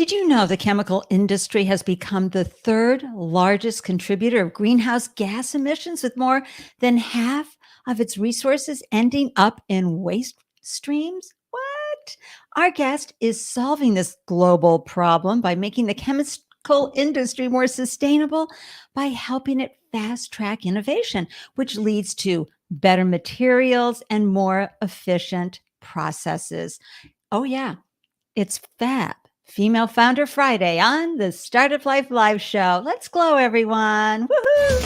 Did you know the chemical industry has become the third largest contributor of greenhouse gas emissions, with more than half of its resources ending up in waste streams? What? Our guest is solving this global problem by making the chemical industry more sustainable by helping it fast track innovation, which leads to better materials and more efficient processes. Oh, yeah. It's Fab Female Founder Friday on the Startup Life Live Show. Let's glow, everyone. Woohoo!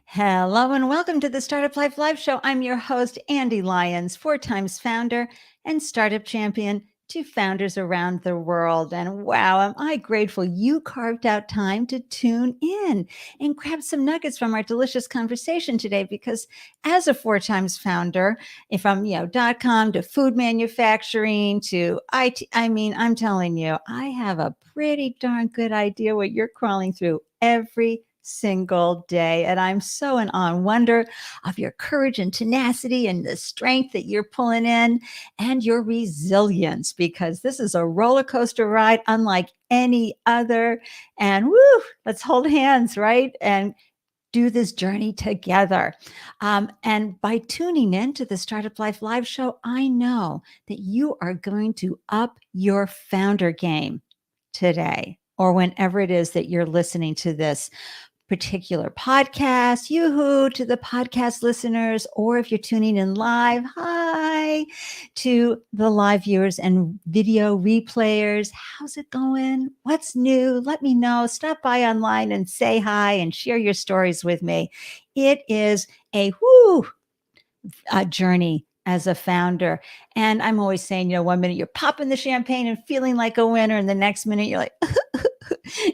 Hello and welcome to the Startup Life Live Show. I'm your host, Ande Lyons, 4 times founder and startup champion to founders around the world. And wow, am I grateful you carved out time to tune in and grab some nuggets from our delicious conversation today, because as a 4 times founder, if I'm, .com to food manufacturing to IT, I'm telling you, I have a pretty darn good idea what you're crawling through every single day. And I'm so in awe and wonder of your courage and tenacity and the strength that you're pulling in and your resilience, because this is a roller coaster ride unlike any other. And woo, let's hold hands, right? And do this journey together. And by tuning in to the Startup Life Live Show, I know that you are going to up your founder game today, or whenever it is that you're listening to this particular podcast. Yoo-hoo to the podcast listeners, or if you're tuning in live, hi to the live viewers and video replayers. How's it going? What's new? Let me know. Stop by online and say hi and share your stories with me. It is a journey as a founder. And I'm always saying, 1 minute you're popping the champagne and feeling like a winner, and the next minute you're like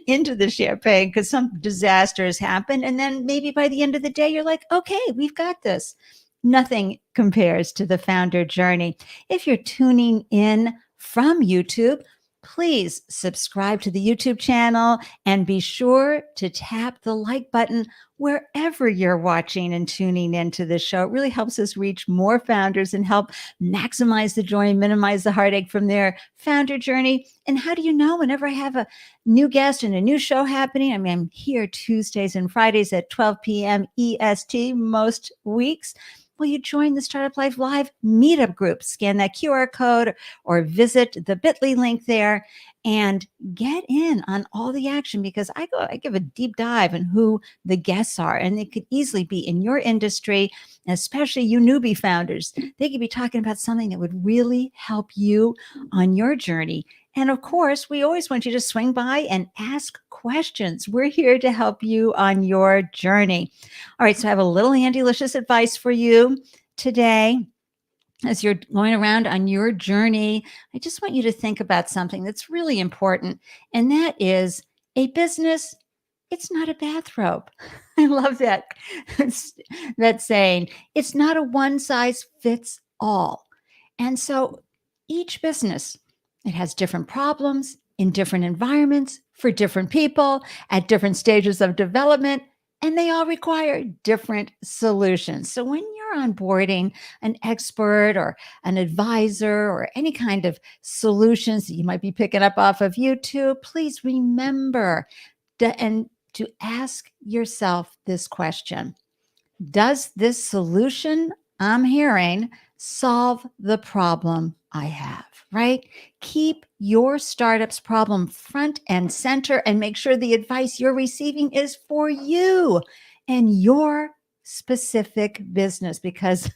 into the champagne because some disaster has happened. And then maybe by the end of the day, you're like, okay, we've got this. Nothing compares to the founder journey. If you're tuning in from YouTube, please subscribe to the YouTube channel and be sure to tap the like button wherever you're watching and tuning into the show. It really helps us reach more founders and help maximize the joy and minimize the heartache from their founder journey. And how do you know whenever I have a new guest and a new show happening? I'm here Tuesdays and Fridays at 12 p.m. EST most weeks. Will you join the Startup Life Live meetup group? Scan that QR code or visit the bit.ly link there and get in on all the action, because I give a deep dive in who the guests are, and they could easily be in your industry, especially you newbie founders. They could be talking about something that would really help you on your journey. And of course, we always want you to swing by and ask questions. We're here to help you on your journey. All right, so I have a little Andelicious advice for you today. As you're going around on your journey, I just want you to think about something that's really important, and that is a business. It's not a bathrobe. I love that saying. It's not a one size fits all. And so each business, it has different problems in different environments for different people at different stages of development, and they all require different solutions. So when you're onboarding an expert or an advisor or any kind of solutions that you might be picking up off of YouTube, please remember to ask yourself this question: does this solution I'm hearing solve the problem I have? Right? Keep your startup's problem front and center, and make sure the advice you're receiving is for you and your specific business, because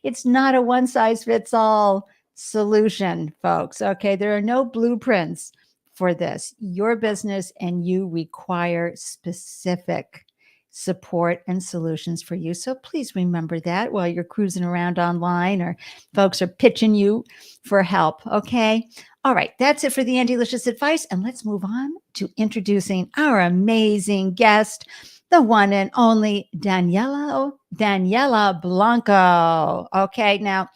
it's not a one size fits all solution, folks. Okay. There are no blueprints for this. Your business and you require specific support and solutions for you. So please remember that while you're cruising around online or folks are pitching you for help. Okay. All right. That's it for the Andelicious advice. And let's move on to introducing our amazing guest, the one and only Daniela Blanco. Okay. Now,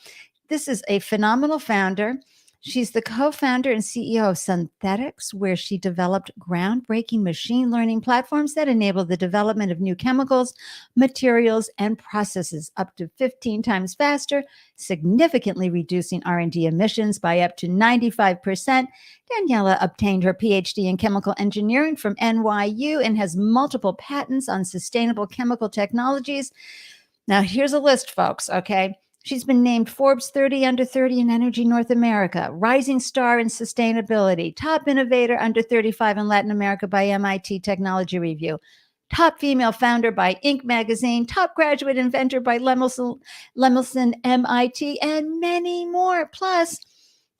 this is a phenomenal founder She's the co-founder and CEO of Sunthetics, where she developed groundbreaking machine learning platforms that enable the development of new chemicals, materials, and processes up to 15 times faster, significantly reducing R&D emissions by up to 95%. Daniela obtained her Ph.D. in chemical engineering from NYU and has multiple patents on sustainable chemical technologies. Now, here's a list, folks, okay? She's been named Forbes 30 Under 30 in Energy North America, Rising Star in Sustainability, Top Innovator Under 35 in Latin America by MIT Technology Review, Top Female Founder by Inc. Magazine, Top Graduate Inventor by Lemelson-MIT, and many more. Plus,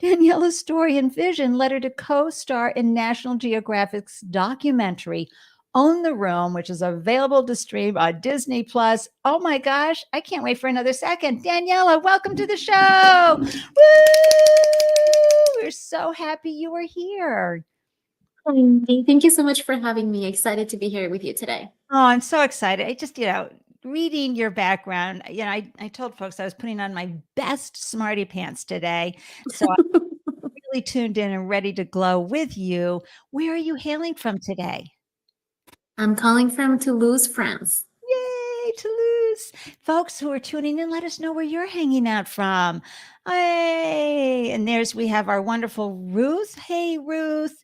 Daniela's story and vision led her to co-star in National Geographic's documentary Own the Room, which is available to stream on Disney Plus. Oh my gosh, I can't wait for another second. Daniela, welcome to the show. Woo! We're so happy you were here. Thank you so much for having me. Excited to be here with you today. Oh, I'm so excited. I just, reading your background, I told folks I was putting on my best smarty pants today. So I'm really tuned in and ready to glow with you. Where are you hailing from today? I'm calling from Toulouse, France. Yay, Toulouse. Folks who are tuning in, let us know where you're hanging out from. Hey, and we have our wonderful Ruth. Hey, Ruth.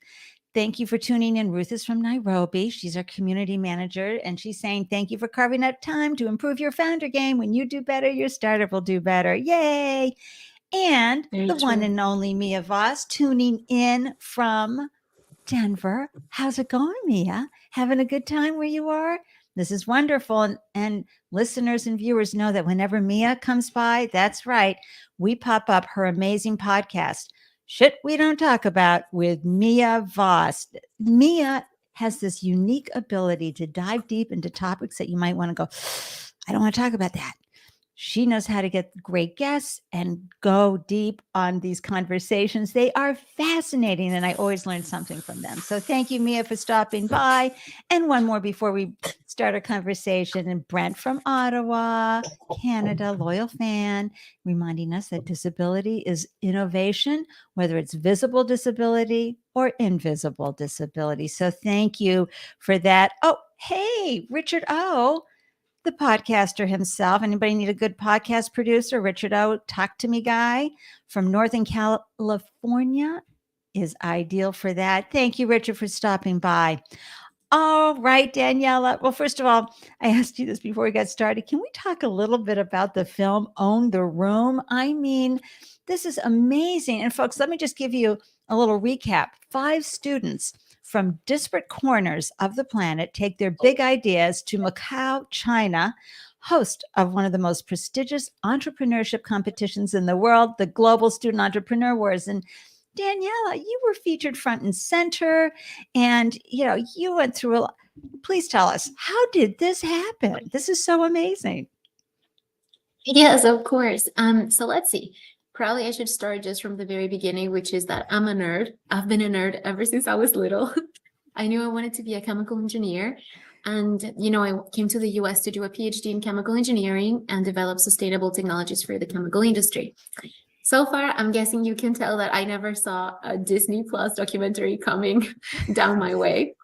Thank you for tuning in. Ruth is from Nairobi. She's our community manager, and she's saying, thank you for carving out time to improve your founder game. When you do better, your startup will do better. Yay. And Very the true. one and only Mia Voss tuning in from Denver. How's it going, Mia? Having a good time where you are? This is wonderful. And listeners and viewers know that whenever Mia comes by, that's right, we pop up her amazing podcast, Shit We Don't Talk About with Mia Voss. Mia has this unique ability to dive deep into topics that you might want to go, I don't want to talk about that. She knows how to get great guests and go deep on these conversations. They are fascinating, and I always learn something from them. So thank you, Mia, for stopping by. And one more before we start our conversation. And Brent from Ottawa, Canada, loyal fan, reminding us that disability is innovation, whether it's visible disability or invisible disability. So thank you for that. Oh, hey, Richard O., the podcaster himself. Anybody need a good podcast producer? Richard O, talk to me guy from Northern California is ideal for that. Thank you, Richard, for stopping by. All right, Daniela. Well, first of all, I asked you this before we got started. Can we talk a little bit about the film Own the Room? I mean, this is amazing. And folks, let me just give you a little recap. 5 students from disparate corners of the planet take their big ideas to Macau, China, host of one of the most prestigious entrepreneurship competitions in the world, the Global Student Entrepreneur Wars. And Daniela, you were featured front and center, and you went through a lot. Please tell us, how did this happen? This is so amazing. Yes, of course. So let's see. Probably I should start just from the very beginning, which is that I'm a nerd. I've been a nerd ever since I was little. I knew I wanted to be a chemical engineer. And, I came to the US to do a PhD in chemical engineering and develop sustainable technologies for the chemical industry. So far, I'm guessing you can tell that I never saw a Disney Plus documentary coming down my way.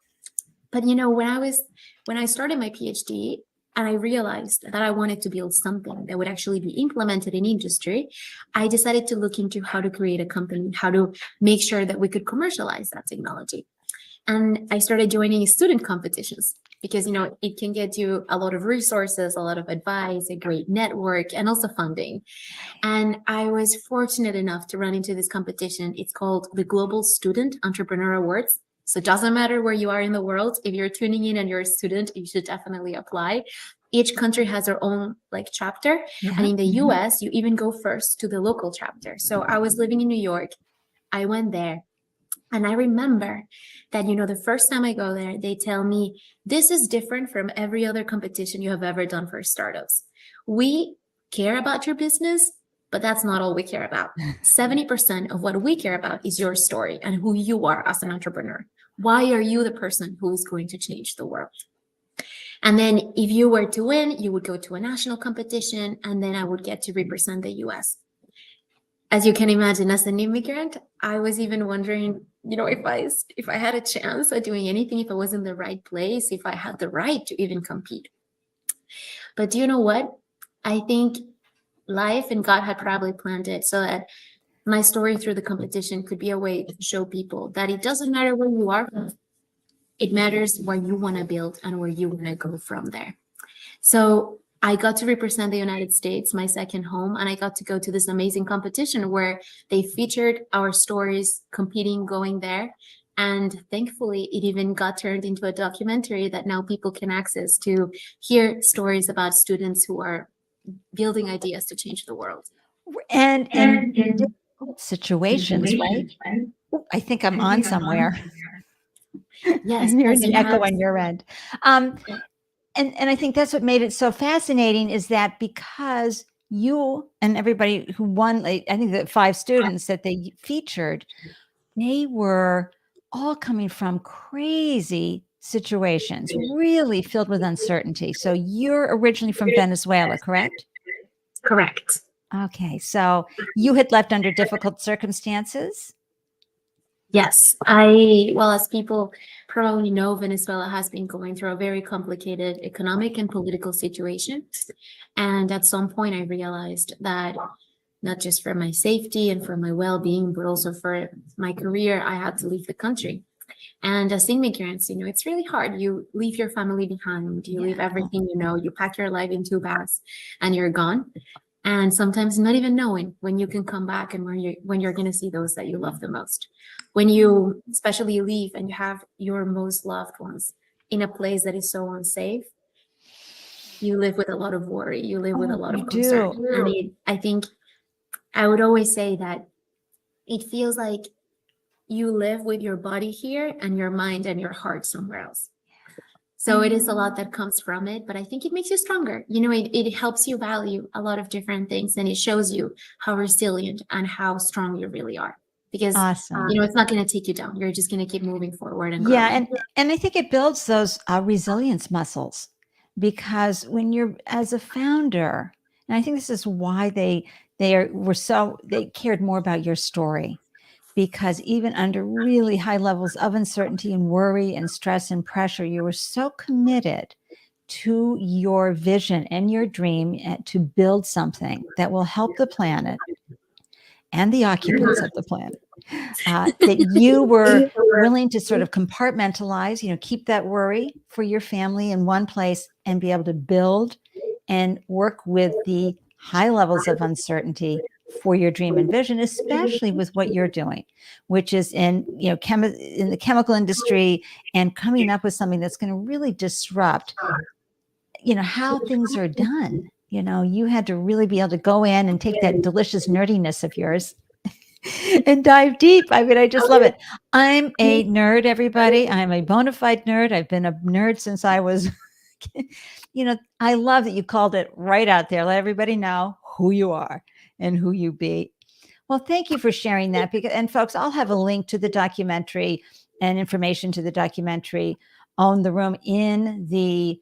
But, when I started my PhD, and I realized that I wanted to build something that would actually be implemented in industry, I decided to look into how to create a company, how to make sure that we could commercialize that technology. And I started joining student competitions because, it can get you a lot of resources, a lot of advice, a great network, and also funding. And I was fortunate enough to run into this competition. It's called the Global Student Entrepreneur Awards. So it doesn't matter where you are in the world. If you're tuning in and you're a student, you should definitely apply. Each country has their own chapter. Yeah. And in the US, you even go first to the local chapter. So I was living in New York. I went there. And I remember that, the first time I go there, they tell me, this is different from every other competition you have ever done for startups. We care about your business, but that's not all we care about. 70% of what we care about is your story and who you are as an entrepreneur. Why are you the person who is going to change the world? And then if you were to win, you would go to a national competition, and then I would get to represent the US. as you can imagine, as an immigrant, I was even wondering, if I had a chance at doing anything, if I was in the right place, if I had the right to even compete. But do you know what? I think life and God had probably planned it so that my story through the competition could be a way to show people that it doesn't matter where you are from. It matters where you want to build and where you want to go from there. So I got to represent the United States, my second home, and I got to go to this amazing competition where they featured our stories competing, going there. And thankfully, it even got turned into a documentary that now people can access to hear stories about students who are building ideas to change the world. And difficult situations, right? I think I'm on somewhere. Yes, I'm hearing yes, an you echo have. on your end. And I think that's what made it so fascinating, is that because you and everybody who won, I think the 5 students that they featured, they were all coming from crazy situations, really filled with uncertainty. So you're originally from Venezuela, correct? Correct. Okay, so you had left under difficult circumstances. Yes, as people probably know, Venezuela has been going through a very complicated economic and political situation. And at some point, I realized that not just for my safety and for my well-being, but also for my career, I had to leave the country. And as immigrants, it's really hard. You leave your family behind, you leave everything you pack your life in 2 bags and you're gone. And sometimes not even knowing when you can come back and when you're going to see those that you love the most. When you especially leave and you have your most loved ones in a place that is so unsafe, you live with a lot of worry. You live with a lot of concern. And I think I would always say that it feels like you live with your body here and your mind and your heart somewhere else. So it is a lot that comes from it, but I think it makes you stronger. It helps you value a lot of different things, and it shows you how resilient and how strong you really are. Because Awesome. it's not going to take you down. You're just going to keep moving forward and Yeah, growing. and I think it builds those resilience muscles, because when you're as a founder, and I think this is why they cared more about your story, because even under really high levels of uncertainty and worry and stress and pressure, you were so committed to your vision and your dream to build something that will help the planet and the occupants of the planet, that you were willing to sort of compartmentalize, keep that worry for your family in one place and be able to build and work with the high levels of uncertainty for your dream and vision, especially with what you're doing, which is in the chemical industry, and coming up with something that's going to really disrupt how things are done. You had to really be able to go in and take that delicious nerdiness of yours and dive deep. I mean, I just love it. I'm a nerd, everybody. I'm a bona fide nerd. I've been a nerd since I was I love that you called it right out there. Let everybody know who you are and who you be. Well, thank you for sharing that. And folks, I'll have a link to the documentary and information to the documentary Own the Room in the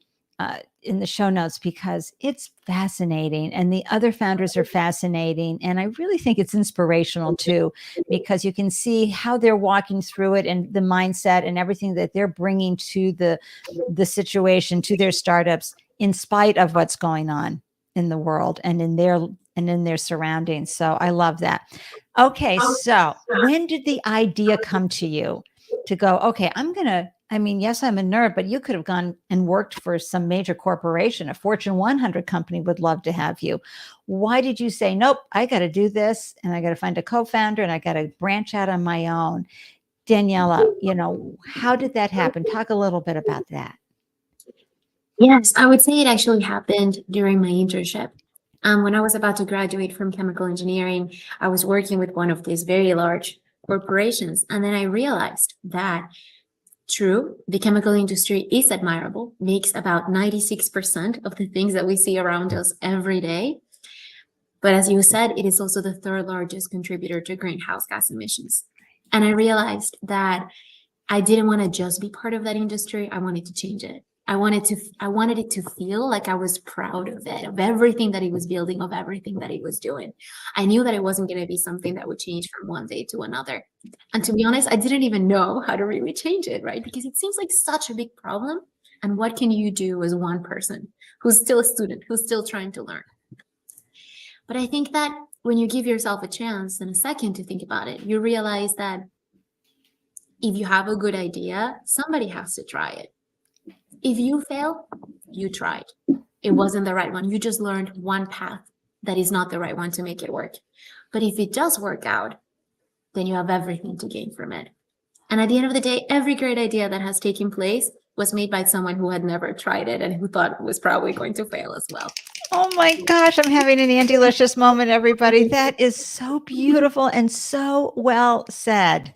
show notes, because it's fascinating and the other founders are fascinating. And I really think it's inspirational too, because you can see how they're walking through it and the mindset and everything that they're bringing to the situation, to their startups, in spite of what's going on in the world and in their surroundings. So I love that. Okay. So when did the idea come to you to go, okay, yes, I'm a nerd, but you could have gone and worked for some major corporation, a Fortune 100 company would love to have you. Why did you say, nope, I got to do this and I got to find a co-founder and I got to branch out on my own? Daniela, how did that happen? Talk a little bit about that. Yes, I would say it actually happened during my internship. When I was about to graduate from chemical engineering, I was working with one of these very large corporations. And then I realized that true, the chemical industry is admirable, makes about 96% of the things that we see around us every day. But as you said, it is also the 3rd largest contributor to greenhouse gas emissions. And I realized that I didn't want to just be part of that industry. I wanted to change it. I wanted it to feel like I was proud of it, of everything that he was building, of everything that he was doing. I knew that it wasn't going to be something that would change from one day to another. And to be honest, I didn't even know how to really change it, right? Because it seems like such a big problem. And what can you do as one person who's still a student, who's still trying to learn? But I think that when you give yourself a chance and a second to think about it, you realize that if you have a good idea, somebody has to try it. If you fail, you tried. It wasn't the right one. You just learned one path that is not the right one to make it work. But if it does work out, then you have everything to gain from it. And at the end of the day, every great idea that has taken place was made by someone who had never tried it and who thought it was probably going to fail as well. Oh my gosh, I'm having an Andelicious moment, everybody. That is so beautiful and so well said.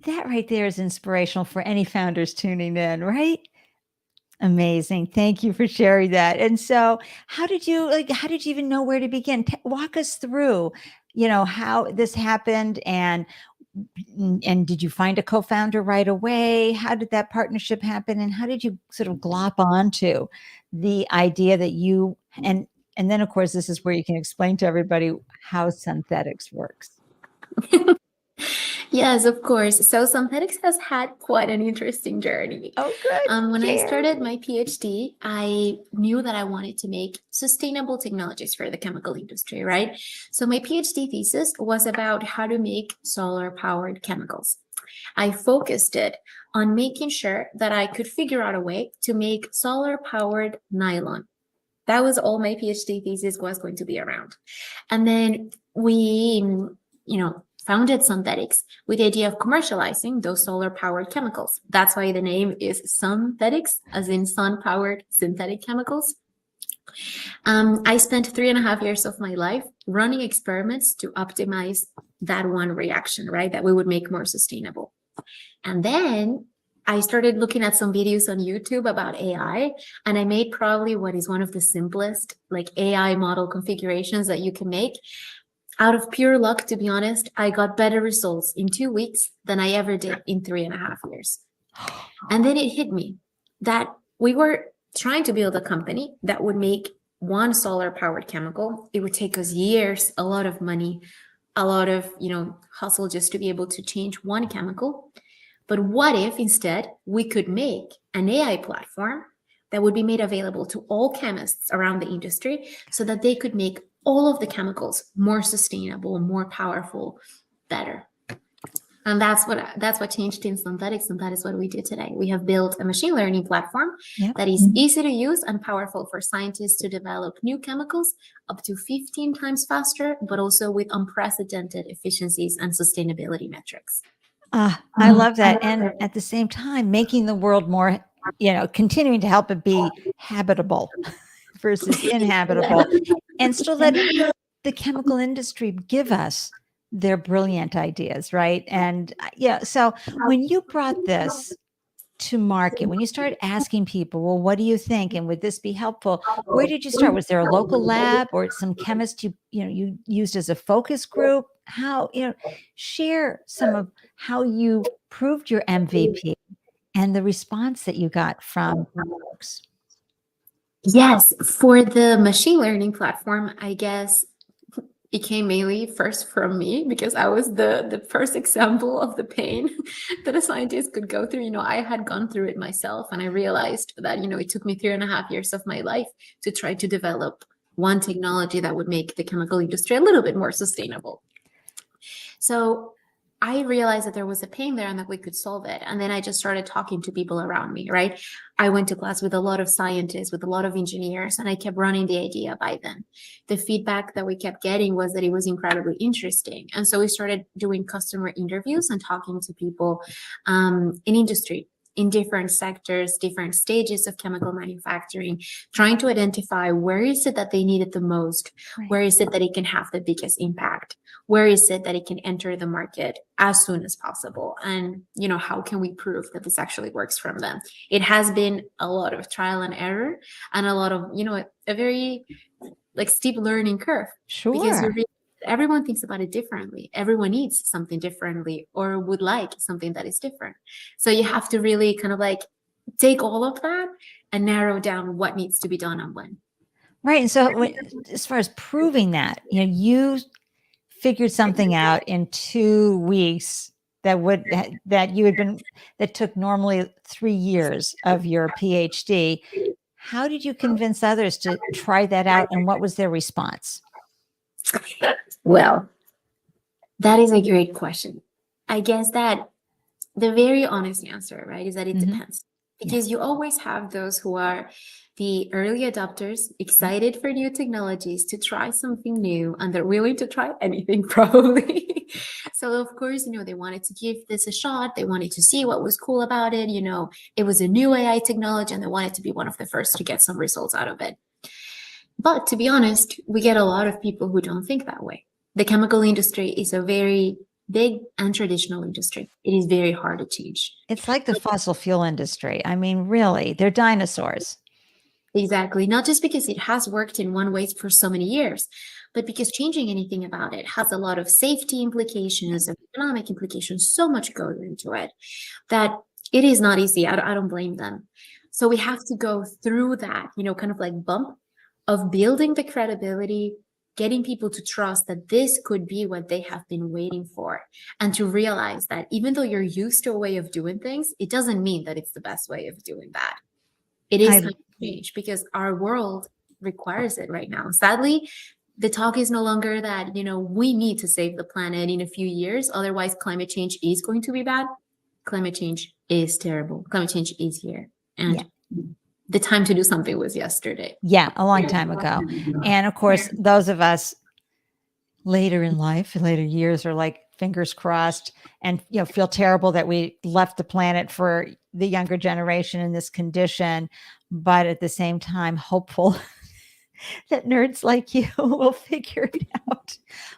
That right there is inspirational for any founders tuning in, right? Amazing. Thank you for sharing that. And so how did you even know where to begin? Walk us through, how this happened and did you find a co-founder right away? How did that partnership happen? And how did you sort of glop onto the idea that you, and then of course, this is where you can explain to everybody how Sunthetics works. Yes, of course. So Sunthetics has had quite an interesting journey. Oh, good. When I started my PhD, I knew that I wanted to make sustainable technologies for the chemical industry, right? So my PhD thesis was about how to make solar-powered chemicals. I focused it on making sure that I could figure out a way to make solar-powered nylon. That was all my PhD thesis was going to be around. And then we, founded Sunthetics with the idea of commercializing those solar-powered chemicals. That's why the name is Sunthetics, as in sun-powered synthetic chemicals. I spent 3.5 years of my life running experiments to optimize that one reaction, right? That we would make more sustainable. And then I started looking at some videos on YouTube about AI, and I made probably what is one of the simplest AI model configurations that you can make. Out of pure luck, to be honest, I got better results in 2 weeks than I ever did in 3.5 years. And then it hit me that we were trying to build a company that would make one solar-powered chemical. It would take us years, a lot of money, a lot of, hustle just to be able to change one chemical. But what if instead we could make an AI platform that would be made available to all chemists around the industry so that they could make all of the chemicals more sustainable, more powerful, better. And that's what changed in Sunthetics, and that is what we do today. We have built a machine learning platform that is easy to use and powerful for scientists to develop new chemicals up to 15 times faster, but also with unprecedented efficiencies and sustainability metrics. I love that. And at the same time, making the world more, continuing to help it be habitable versus inhabitable, and still let the chemical industry give us their brilliant ideas, right? And so when you brought this to market, when you started asking people, well, what do you think? And would this be helpful? Where did you start? Was there a local lab or some chemist you used as a focus group? How, share some of how you proved your MVP and the response that you got from folks. Yes, for the machine learning platform, I guess it came mainly first from me because I was the first example of the pain that a scientist could go through. I had gone through it myself, and I realized that, it took me 3.5 years of my life to try to develop one technology that would make the chemical industry a little bit more sustainable. So I realized that there was a pain there and that we could solve it. And then I just started talking to people around me, right? I went to class with a lot of scientists, with a lot of engineers, and I kept running the idea by them. The feedback that we kept getting was that it was incredibly interesting. And so we started doing customer interviews and talking to people in industry, in different sectors, different stages of chemical manufacturing, trying to identify where is it that they need it the most, where is it that it can have the biggest impact, where is it that it can enter the market as soon as possible, and how can we prove that this actually works from them. It has been a lot of trial and error and a lot of a very steep learning curve. Sure. Because you realize everyone thinks about it differently. Everyone eats something differently or would like something that is different. So you have to really kind of like take all of that and narrow down what needs to be done and when. Right. And so as far as proving that, you figured something out in 2 weeks that took normally 3 years of your PhD. How did you convince others to try that out, and what was their response? Well, that is a great question. I guess that the very honest answer, right, is that it depends. Because you always have those who are the early adopters, excited for new technologies, to try something new, and they're willing to try anything probably. So of course, they wanted to give this a shot. They wanted to see what was cool about it. It was a new AI technology, and they wanted to be one of the first to get some results out of it. But to be honest, we get a lot of people who don't think that way. The chemical industry is a very big and traditional industry. It is very hard to change. It's like the fossil fuel industry. I mean, really, they're dinosaurs. Exactly. Not just because it has worked in one way for so many years, but because changing anything about it has a lot of safety implications and economic implications. So much goes into it that it is not easy. I don't blame them. So we have to go through that, kind of like bump of building the credibility, getting people to trust that this could be what they have been waiting for, and to realize that even though you're used to a way of doing things, it doesn't mean that it's the best way of doing that. It is time to change because our world requires it right now. Sadly, the talk is no longer that, we need to save the planet in a few years. Otherwise, climate change is going to be bad. Climate change is terrible. Climate change is here. And the time to do something was yesterday. Yeah, a long time ago. And of course, those of us later in life, later years, are like fingers crossed and feel terrible that we left the planet for the younger generation in this condition, but at the same time hopeful that nerds like you will figure it out.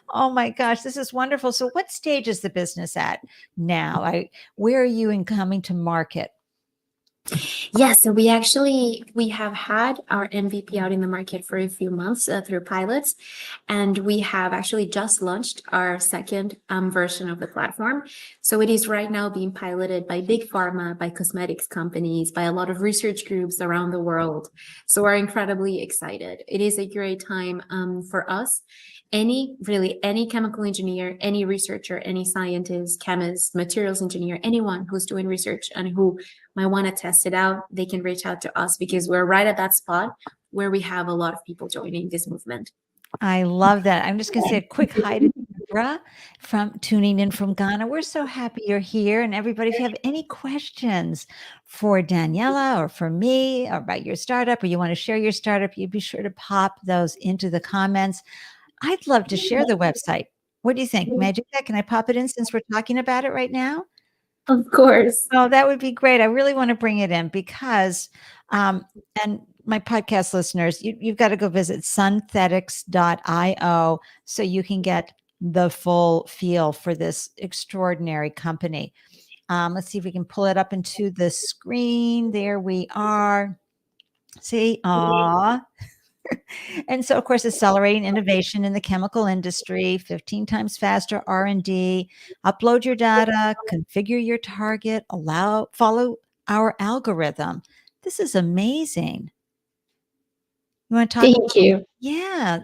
Oh my gosh, this is wonderful. So what stage is the business at now? Where are you in coming to market? Yeah, so we have had our MVP out in the market for a few months through pilots, and we have actually just launched our second version of the platform. So it is right now being piloted by big pharma, by cosmetics companies, by a lot of research groups around the world. So we're incredibly excited. It is a great time for us. Any chemical engineer, any researcher, any scientist, chemist, materials engineer, anyone who's doing research and who might want to test it out, they can reach out to us because we're right at that spot where we have a lot of people joining this movement. I love that. I'm just going to say a quick hi to Deborah from tuning in from Ghana. We're so happy you're here. And everybody, if you have any questions for Daniela or for me or about your startup, or you want to share your startup, you be sure to pop those into the comments. I'd love to share the website. What do you think? May I do that? Can I pop it in since we're talking about it right now? Of course. Oh, that would be great. I really want to bring it in because, and my podcast listeners, you've got to go visit sunthetics.io so you can get the full feel for this extraordinary company. Let's see if we can pull it up into the screen. There we are. See, and so, of course, accelerating innovation in the chemical industry, 15 times faster R&D, upload your data, configure your target, follow our algorithm. This is amazing. You want to talk? Thank you. Yeah.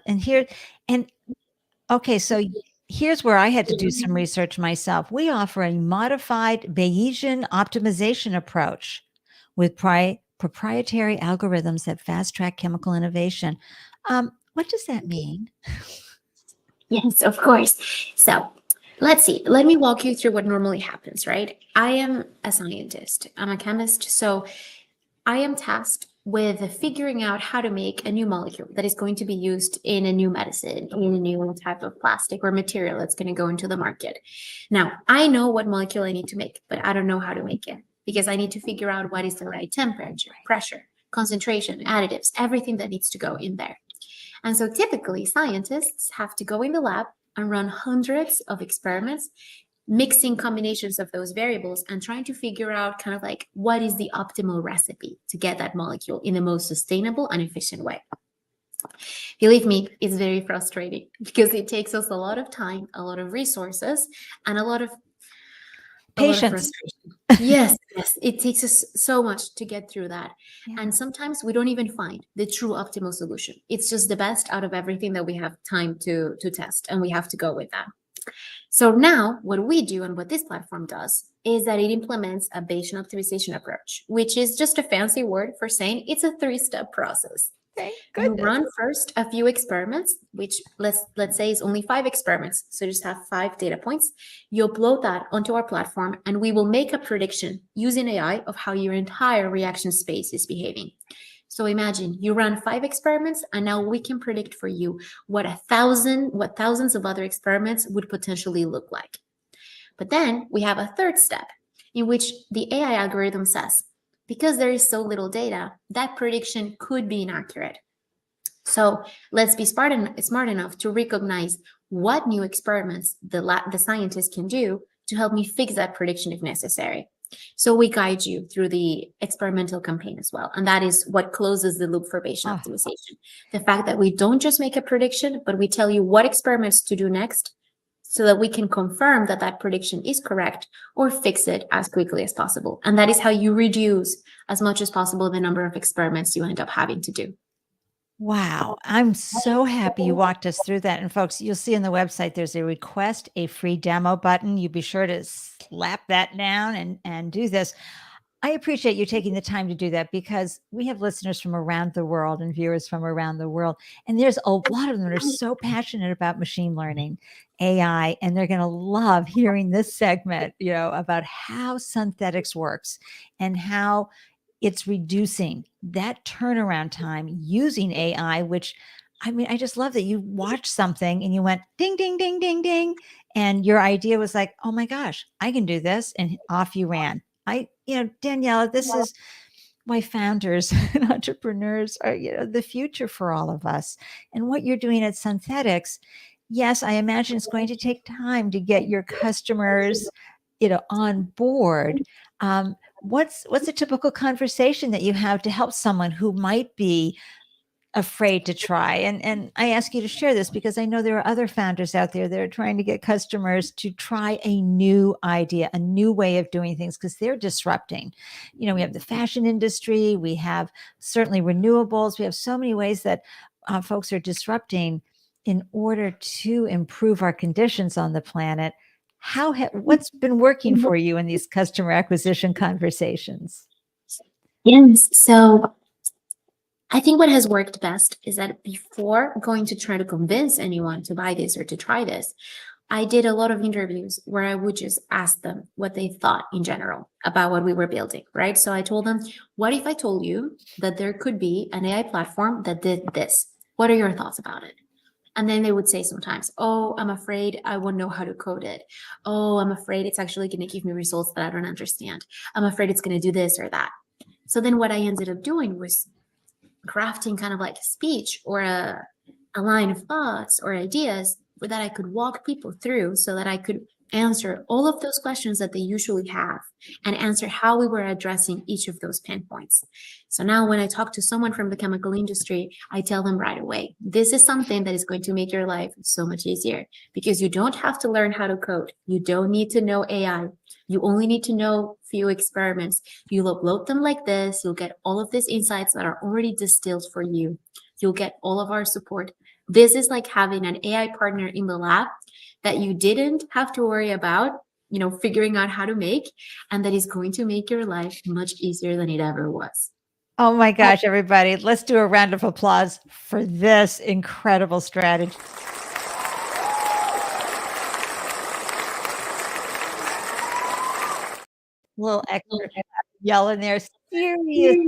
Okay, so here's where I had to do some research myself. We offer a modified Bayesian optimization approach with proprietary algorithms that fast track chemical innovation. What does that mean? Yes, of course. So let's see. Let me walk you through what normally happens, right? I am a scientist. I'm a chemist. So I am tasked with figuring out how to make a new molecule that is going to be used in a new medicine, in a new type of plastic or material that's going to go into the market. Now, I know what molecule I need to make, but I don't know how to make it because I need to figure out what is the right temperature, pressure, concentration, additives, everything that needs to go in there. And so typically scientists have to go in the lab and run hundreds of experiments, mixing combinations of those variables and trying to figure out kind of like what is the optimal recipe to get that molecule in the most sustainable and efficient way. Believe me, it's very frustrating because it takes us a lot of time, a lot of resources, and a lot of Patience. frustration. Yes, yes, it takes us so much to get through that. Yeah. And sometimes we don't even find the true optimal solution. It's just the best out of everything that we have time to test, and we have to go with that. So now what we do and what this platform does is that it implements a Bayesian optimization approach, which is just a fancy word for saying it's a 3-step process. Thank You goodness. run first a few experiments, which let's say is only 5 experiments. So just have 5 data points. You upload that onto our platform, and we will make a prediction using AI of how your entire reaction space is behaving. So imagine you run 5 experiments, and now we can predict for you what thousands of other experiments would potentially look like. But then we have a third step in which the AI algorithm says, because there is so little data, that prediction could be inaccurate. So let's be smart enough to recognize what new experiments the scientists can do to help me fix that prediction if necessary. So we guide you through the experimental campaign as well. And that is what closes the loop for Bayesian optimization. The fact that we don't just make a prediction, but we tell you what experiments to do next so that we can confirm that that prediction is correct or fix it as quickly as possible. And that is how you reduce as much as possible the number of experiments you end up having to do. Wow. I'm so happy you walked us through that. And folks, you'll see on the website, there's a request a free demo button. You be sure to slap that down and do this. I appreciate you taking the time to do that because we have listeners from around the world and viewers from around the world. And there's a lot of them that are so passionate about machine learning, AI, and they're going to love hearing this segment, about how Sunthetics works and how it's reducing that turnaround time using AI, which I just love that you watched something and you went ding, ding, ding, ding, ding. And your idea was like, oh my gosh, I can do this. And off you ran. Daniela, this is why founders and entrepreneurs are, the future for all of us. And what you're doing at Sunthetics, yes, I imagine it's going to take time to get your customers, on board. What's a typical conversation that you have to help someone who might be afraid to try? And I ask you to share this because I know there are other founders out there that are trying to get customers to try a new idea, a new way of doing things, because they're disrupting. We have the fashion industry, we have certainly renewables, we have so many ways that folks are disrupting in order to improve our conditions on the planet. What's been working for you in these customer acquisition conversations? Yes. So I think what has worked best is that before going to try to convince anyone to buy this or to try this, I did a lot of interviews where I would just ask them what they thought in general about what we were building, right? So I told them, what if I told you that there could be an AI platform that did this? What are your thoughts about it? And then they would say sometimes, oh, I'm afraid I won't know how to code it. Oh, I'm afraid it's actually going to give me results that I don't understand. I'm afraid it's going to do this or that. So then what I ended up doing was crafting kind of like a speech or a line of thoughts or ideas that I could walk people through so that I could answer all of those questions that they usually have and answer how we were addressing each of those pinpoints. So now when I talk to someone from the chemical industry, I tell them right away, this is something that is going to make your life so much easier because you don't have to learn how to code. You don't need to know AI. You only need to know few experiments. You'll upload them like this. You'll get all of these insights that are already distilled for you. You'll get all of our support. This is like having an AI partner in the lab that you didn't have to worry about, figuring out how to make, and that is going to make your life much easier than it ever was. Oh my gosh, everybody, let's do a round of applause for this incredible strategy. Little expert yelling there, serious.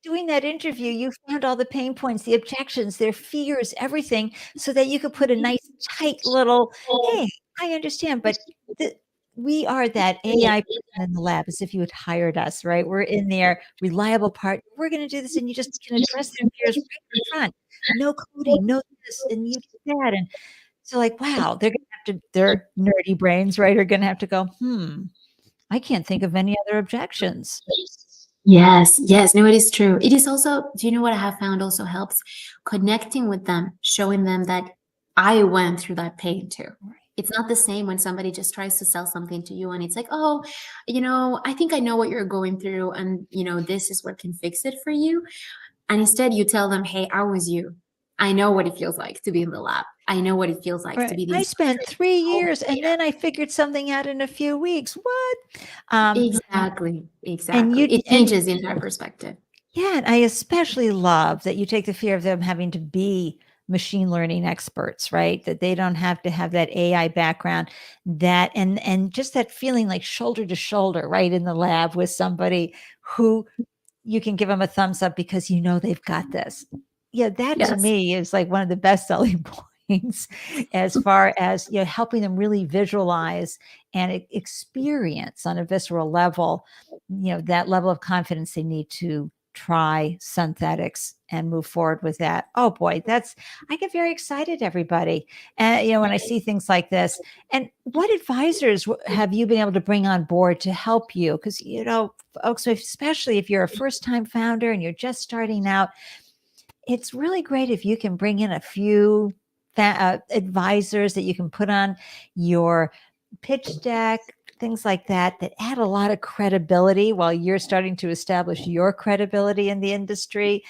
Doing that interview, you found all the pain points, the objections, their fears, everything, so that you could put a nice, tight little, hey, I understand, but we are that AI person in the lab, as if you had hired us, right? We're in there, reliable partner. We're going to do this, and you just can address their fears right in front. No coding, no this, and you do that. And so, like, wow, they're going to have to, their nerdy brains, right, are going to have to go, I can't think of any other objections. Yes, yes, no, it is true. It is also, do you know what I have found also helps? Connecting with them, showing them that I went through that pain too. It's not the same when somebody just tries to sell something to you and it's like, oh, I think I know what you're going through and, this is what can fix it for you. And instead you tell them, hey, I was you. I know what it feels like to be in the lab. I know what it feels like to Right. be the I instructor. spent 3 years and then I figured something out in a few weeks. What? Exactly, And exactly. you It and changes the entire perspective. yeah, and I especially love that you take the fear of them having to be machine learning experts, right? That they don't have to have that AI background, that and just that feeling like shoulder to shoulder, right, in the lab with somebody who you can give them a thumbs up because they've got this. Yeah, that to Yes. me is like one of the best selling points as far as helping them really visualize and experience on a visceral level, that level of confidence they need to try synthetics and move forward with that. Oh boy, I get very excited, everybody. And when I see things like this. And what advisors have you been able to bring on board to help you? Because folks, especially if you're a first-time founder and you're just starting out, it's really great if you can bring in a few advisors that you can put on your pitch deck, things like that, that add a lot of credibility while you're starting to establish your credibility in the industry.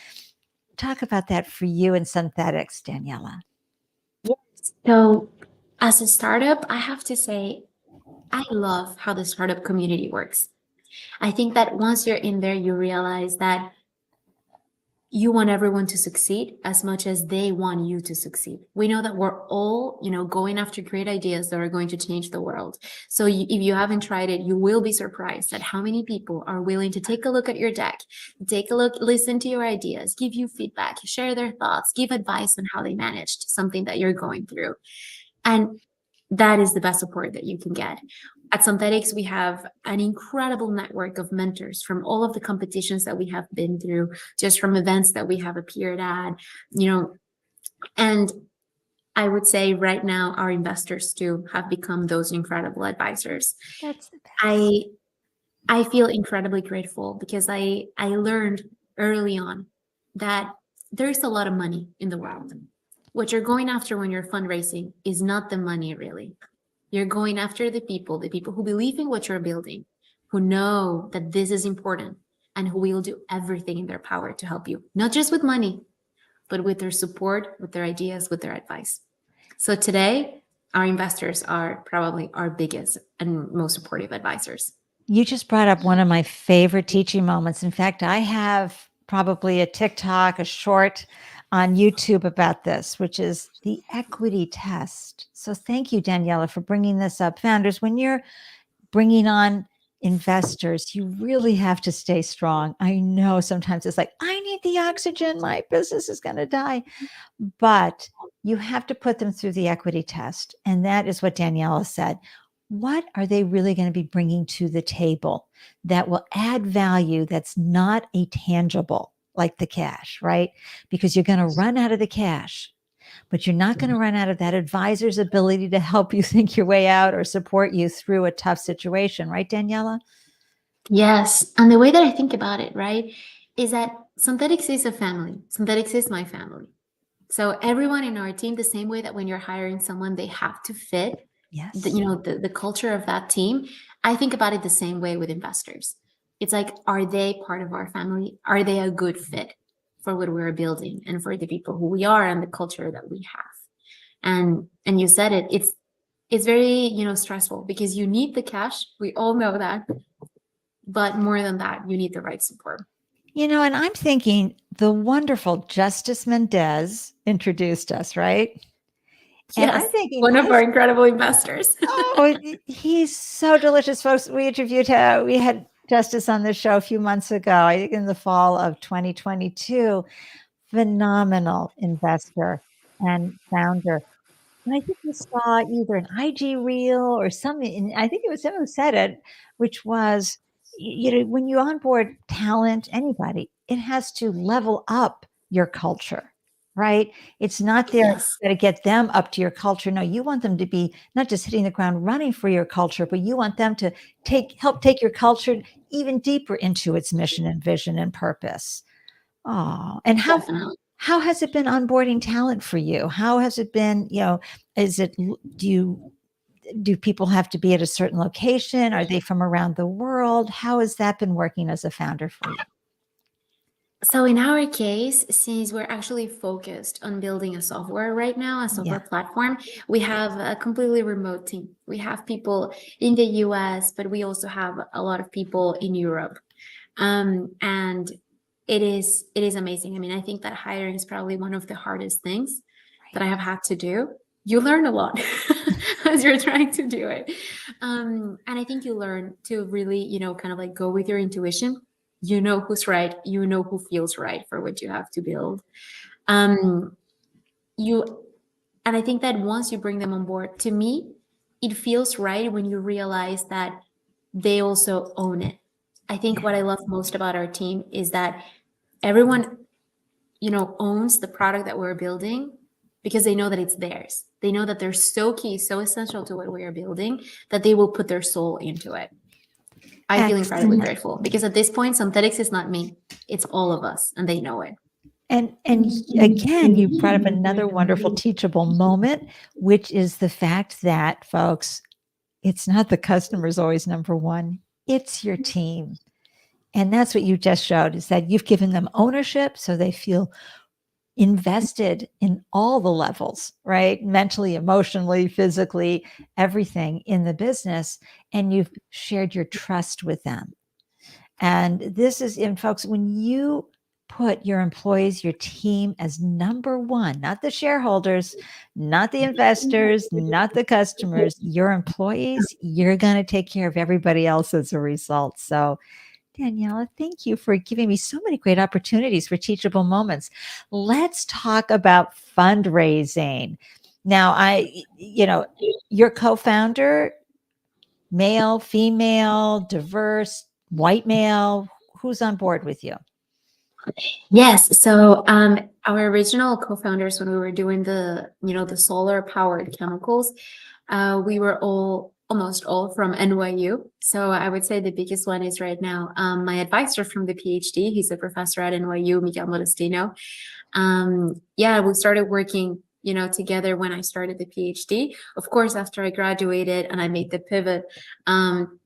Talk about that for you in synthetics, Daniela. Yes. So, as a startup, I have to say, I love how the startup community works. I think that once you're in there, you realize that you want everyone to succeed as much as they want you to succeed. We know that we're all, going after great ideas that are going to change the world. So if you haven't tried it, you will be surprised at how many people are willing to take a look at your deck, take a look, listen to your ideas, give you feedback, share their thoughts, give advice on how they managed something that you're going through. And that is the best support that you can get. At Sunthetics, we have an incredible network of mentors from all of the competitions that we have been through, just from events that we have appeared at, and I would say right now our investors too have become those incredible advisors. That's the best. I feel incredibly grateful because I learned early on that there's a lot of money in the world. What you're going after when you're fundraising is not the money really. You're going after the people who believe in what you're building, who know that this is important, and who will do everything in their power to help you, not just with money, but with their support, with their ideas, with their advice. So today, our investors are probably our biggest and most supportive advisors. You just brought up one of my favorite teaching moments. In fact, I have probably a TikTok, a short on YouTube about this, which is the equity test. So thank you, Daniela, for bringing this up. Founders, when you're bringing on investors, you really have to stay strong. I know sometimes it's like, I need the oxygen. My business is going to die. But you have to put them through the equity test. And that is what Daniela said. What are they really going to be bringing to the table that will add value that's not a tangible like the cash, right? Because you're going to run out of the cash, but you're not going to run out of that advisor's ability to help you think your way out or support you through a tough situation, right, Daniela? Yes. And the way that I think about it, right, is that Synthetics is a family. Synthetics is my family. So everyone in our team, the same way that when you're hiring someone, they have to fit Yes. the culture of that team. I think about it the same way with investors. It's like, are they part of our family? Are they a good fit for what we're building and for the people who we are and the culture that we have? And you said it, it's very, stressful because you need the cash. We all know that. But more than that, you need the right support. And I'm thinking the wonderful Justice Mendez introduced us, right? And I'm Yes, thinking, one of our incredible investors. oh, he's so delicious, folks. We had Justice on this show a few months ago, I think in the fall of 2022. Phenomenal investor and founder. And I think we saw either an IG reel or something, and I think it was him who said it, which was, when you onboard talent, anybody, it has to level up your culture, right? It's not there Yes. to get them up to your culture. No, you want them to be not just hitting the ground running for your culture, but you want them to help take your culture even deeper into its mission and vision and purpose. Oh, and Definitely. how has it been onboarding talent for you? How has it been, is it, do people have to be at a certain location? Are they from around the world? How has that been working as a founder for you? So in our case, since we're actually focused on building a software right now, a software platform, we have a completely remote team. We have people in the US, but we also have a lot of people in Europe. And it is amazing. I mean, I think that hiring is probably one of the hardest things that I have had to do. You learn a lot as you're trying to do it. And I think you learn to really, kind of like go with your intuition. You know who's right. You know who feels right for what you have to build. And I think that once you bring them on board, to me, it feels right when you realize that they also own it. I think what I love most about our team is that everyone, owns the product that we're building because they know that it's theirs. They know that they're so key, so essential to what we are building that they will put their soul into it. I feel incredibly grateful because at this point, Sunthetics is not me. It's all of us, and they know it. And again, you brought up another wonderful teachable moment, which is the fact that, folks, it's not the customer's always number one. It's your team. And that's what you just showed, is that you've given them ownership so they feel invested in all the levels, right? Mentally, emotionally, physically, everything in the business. And you've shared your trust with them. And this is, and folks, when you put your employees, your team as number one, not the shareholders, not the investors, not the customers, your employees, you're going to take care of everybody else as a result. So, Daniela, thank you for giving me so many great opportunities for teachable moments. Let's talk about fundraising. Now, your co-founder, male, female, diverse, white male, who's on board with you? Yes. So our original co-founders, when we were doing the solar powered chemicals, we were almost all from NYU. So I would say the biggest one is right now my advisor from the Ph.D. He's a professor at NYU, Miguel Modestino. We started working together when I started the PhD. Of course, after I graduated and I made the pivot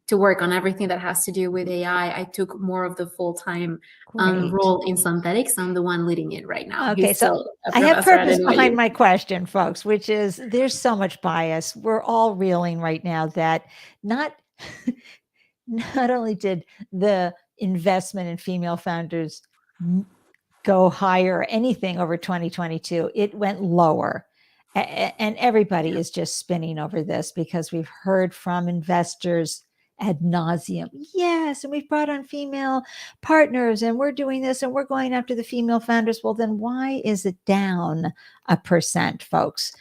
to work on everything that has to do with AI, I took more of the full-time role in Sunthetics. I'm the one leading it right now. Okay, so I have purpose behind my question, folks, which is there's so much bias. We're all reeling right now that not only did the investment in female founders go higher or anything over 2022, it went lower. And everybody is just spinning over this because we've heard from investors ad nauseum. Yes, and we've brought on female partners and we're doing this and we're going after the female founders. Well, then why is it down 1%, folks?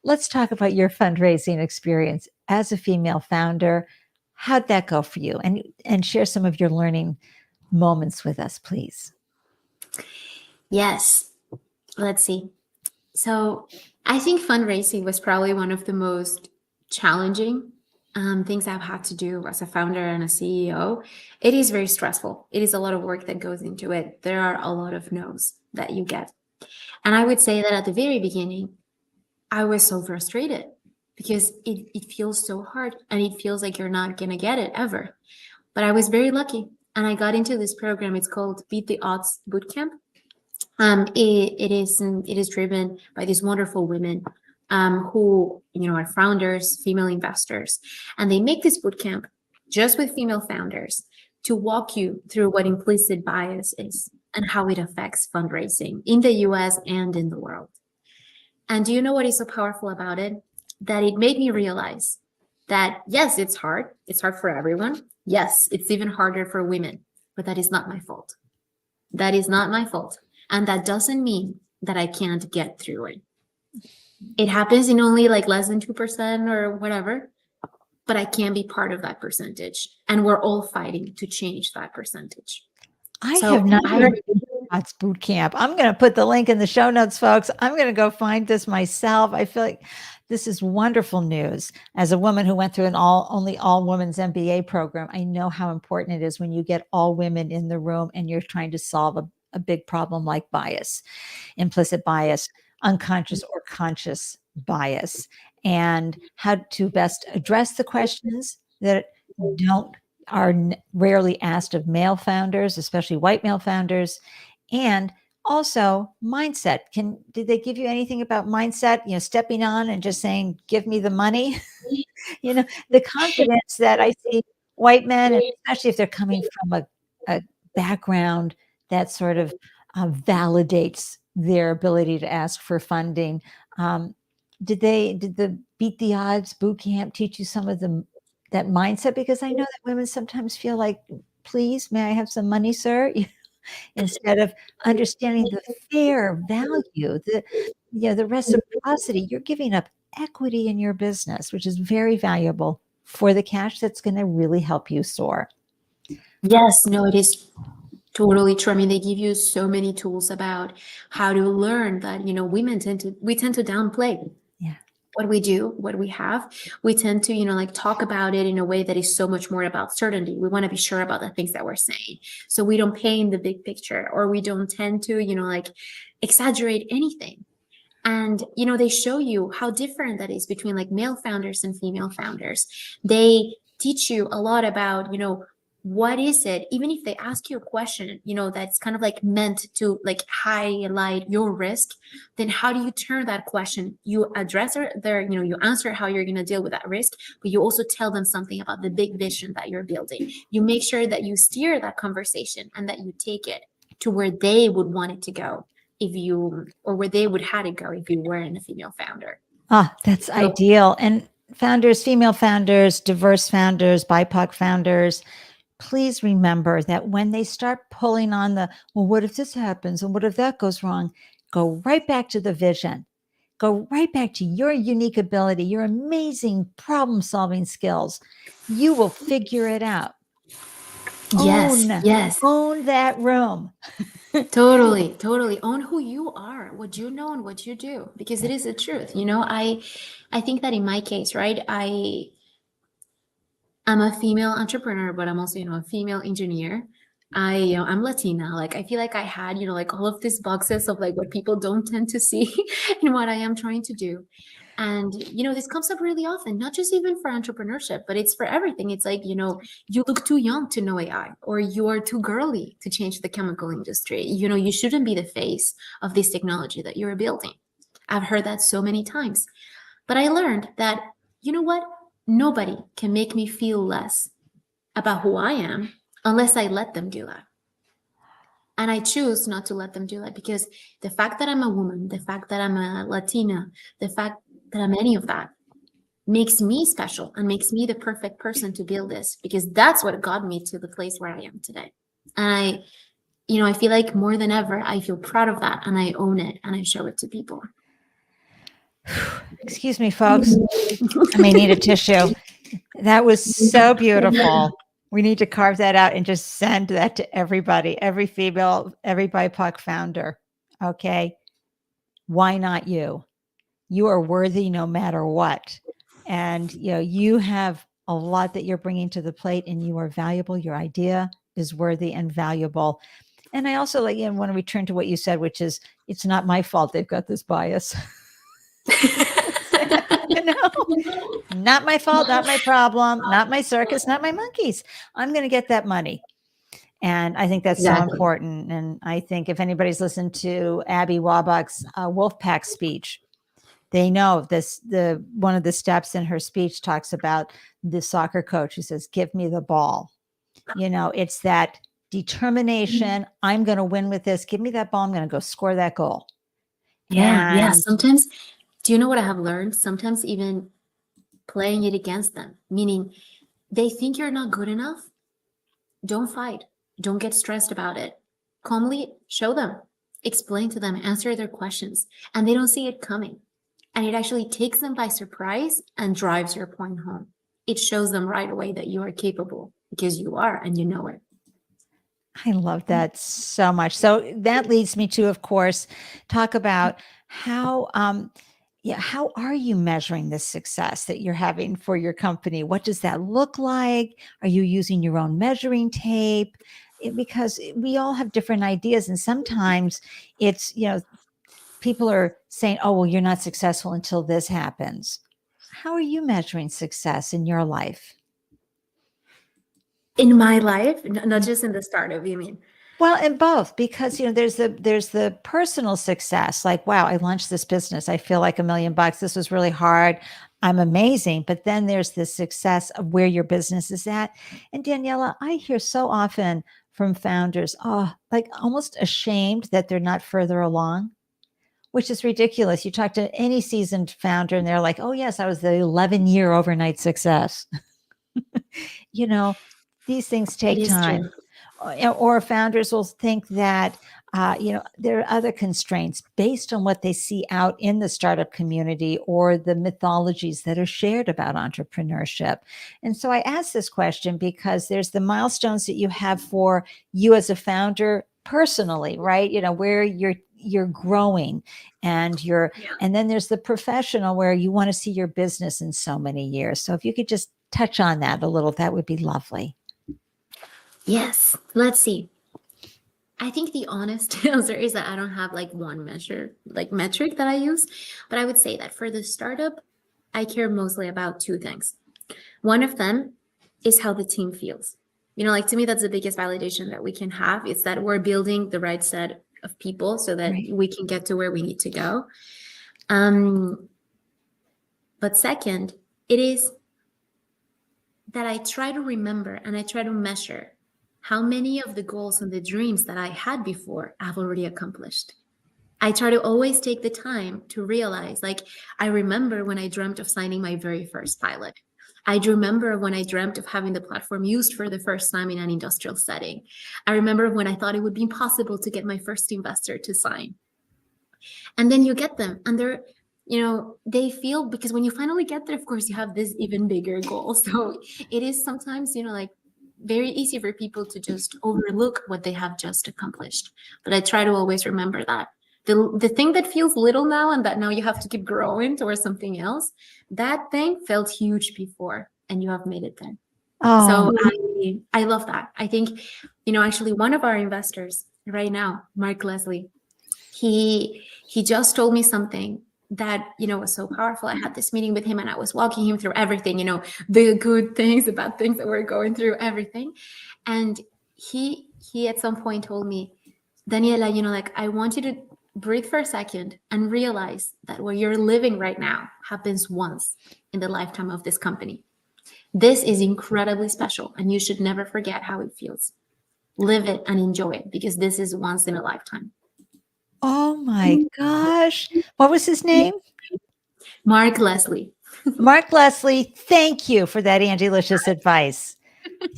Let's talk about your fundraising experience as a female founder. How'd that go for you? And share some of your learning moments with us, please. Yes. Let's see. So I think fundraising was probably one of the most challenging things I've had to do as a founder and a CEO. It is very stressful. It is a lot of work that goes into it. There are a lot of no's that you get. And I would say that at the very beginning, I was so frustrated because it feels so hard and it feels like you're not going to get it ever. But I was very lucky and I got into this program. It's called Beat the Odds Bootcamp. It is driven by these wonderful women who are founders, female investors, and they make this bootcamp just with female founders to walk you through what implicit bias is and how it affects fundraising in the US and in the world. And do you know what is so powerful about it? That it made me realize that yes, it's hard. It's hard for everyone. Yes, it's even harder for women, but that is not my fault. That is not my fault. And that doesn't mean that I can't get through it. It happens in only like less than 2% or whatever, but I can be part of that percentage. And we're all fighting to change that percentage. I have not heard That's boot camp. I'm going to put the link in the show notes, folks. I'm going to go find this myself. I feel like this is wonderful news. As a woman who went through an only all women's MBA program, I know how important it is when you get all women in the room and you're trying to solve a big problem like bias, implicit bias, unconscious or conscious bias, and how to best address the questions that are rarely asked of male founders, especially white male founders. And also mindset. Did they give you anything about mindset? Stepping on and just saying, "Give me the money." The confidence that I see white men, and especially if they're coming from a background that sort of validates their ability to ask for funding. Did the Beat the Odds boot camp teach you some of that mindset? Because I know that women sometimes feel like, "Please, may I have some money, sir?" Instead of understanding the fair value, the reciprocity. You're giving up equity in your business, which is very valuable for the cash that's going to really help you soar. Yes, no, it is totally true. I mean, they give you so many tools about how to learn that, women tend to downplay what we do, what we have. We tend to, like talk about it in a way that is so much more about certainty. We want to be sure about the things that we're saying. So we don't paint the big picture, or we don't tend to, like exaggerate anything. And, they show you how different that is between like male founders and female founders. They teach you a lot about, what is it, even if they ask you a question, that's kind of like meant to like highlight your risk, then how do you turn that question? You address you answer how you're going to deal with that risk, but you also tell them something about the big vision that you're building. You make sure that you steer that conversation and that you take it to where they would want it to go where they would have it go if you weren't a female founder. That's ideal. And founders, female founders, diverse founders, BIPOC founders, please remember that when they start pulling on well, what if this happens? And what if that goes wrong? Go right back to the vision. Go right back to your unique ability, your amazing problem-solving skills. You will figure it out. Yes. Own that room. Totally. Own who you are, what you know and what you do, because it is the truth. I think that in my case, right, I'm a female entrepreneur, but I'm also, a female engineer. I'm Latina. Like, I feel like I had, like all of these boxes of like what people don't tend to see in what I am trying to do. And, this comes up really often, not just even for entrepreneurship, but it's for everything. It's like, you look too young to know AI, or you are too girly to change the chemical industry. You shouldn't be the face of this technology that you're building. I've heard that so many times. But I learned that, you know what? Nobody can make me feel less about who I am unless I let them do that. And I choose not to let them do that, because the fact that I'm a woman, the fact that I'm a Latina, the fact that I'm any of that makes me special and makes me the perfect person to build this, because that's what got me to the place where I am today. And I feel like more than ever, I feel proud of that, and I own it, and I show it to people. Excuse me, folks. I may need a tissue. That was so beautiful. We need to carve that out and just send that to everybody, every female, every BIPOC founder. Okay. Why not you? You are worthy no matter what. And, you have a lot that you're bringing to the plate, and you are valuable. Your idea is worthy and valuable. And I also want to return to what you said, which is, it's not my fault they've got this bias. Not my fault, not my problem, not my circus, not my monkeys. I'm going to get that money. And I think that's so important. And I think if anybody's listened to Abby Wabach's Wolfpack speech, they know this. One of the steps in her speech talks about the soccer coach who says, "Give me the ball." It's that determination. I'm going to win with this. Give me that ball. I'm going to go score that goal. Yeah. Sometimes, do you know what I have learned? Sometimes even playing it against them, meaning they think you're not good enough. Don't fight. Don't get stressed about it. Calmly show them, explain to them, answer their questions, and they don't see it coming. And it actually takes them by surprise and drives your point home. It shows them right away that you are capable, because you are, and you know it. I love that so much. So that leads me to, of course, talk about how, yeah, how are you measuring the success that you're having for your company? What does that look like? Are you using your own measuring tape? Because we all have different ideas, and sometimes it's, people are saying, "Oh, well, you're not successful until this happens." How are you measuring success in your life? In my life, not just in the startup, you mean? Well, in both, because there's the personal success, like, wow, I launched this business. I feel like $1 million. This was really hard. I'm amazing. But then there's the success of where your business is at. And Daniela, I hear so often from founders, oh, like almost ashamed that they're not further along, which is ridiculous. You talk to any seasoned founder and they're like, oh, yes, I was the 11-year overnight success. you know, these things It take is time. true. Or founders will think that there are other constraints based on what they see out in the startup community or the mythologies that are shared about entrepreneurship. And so I ask this question because there's the milestones that you have for you as a founder personally, right? Where you're growing and Yeah. and then there's the professional where you want to see your business in so many years. So if you could just touch on that a little, that would be lovely. Yes. Let's see. I think the honest answer is that I don't have like one metric that I use, but I would say that for the startup, I care mostly about two things. One of them is how the team feels. Like to me, that's the biggest validation that we can have. It's that we're building the right set of people so that Right. we can get to where we need to go. But second, it is that I try to remember and I try to measure how many of the goals and the dreams that I had before I've already accomplished. I try to always take the time to realize, like, I remember when I dreamt of signing my very first pilot. I remember when I dreamt of having the platform used for the first time in an industrial setting. I remember when I thought it would be impossible to get my first investor to sign. And then you get them, and they feel, because when you finally get there, of course, you have this even bigger goal. So it is sometimes, like very easy for people to just overlook what they have just accomplished. But I try to always remember that the thing that feels little now and that now you have to keep growing towards something else, that thing felt huge before and you have made it there. Oh, So I love that. I think, actually one of our investors right now, Mark Leslie, he just told me something that was so powerful. I had this meeting with him and I was walking him through everything, the good things, the bad things that we're going through, everything. And he at some point told me, Daniela, like, I want you to breathe for a second and realize that what you're living right now happens once in the lifetime of this company. This is incredibly special and you should never forget how it feels. Live it and enjoy it because this is once in a lifetime. oh my gosh. What was his name? Mark Leslie. Mark Leslie, thank you for that anti-licious advice.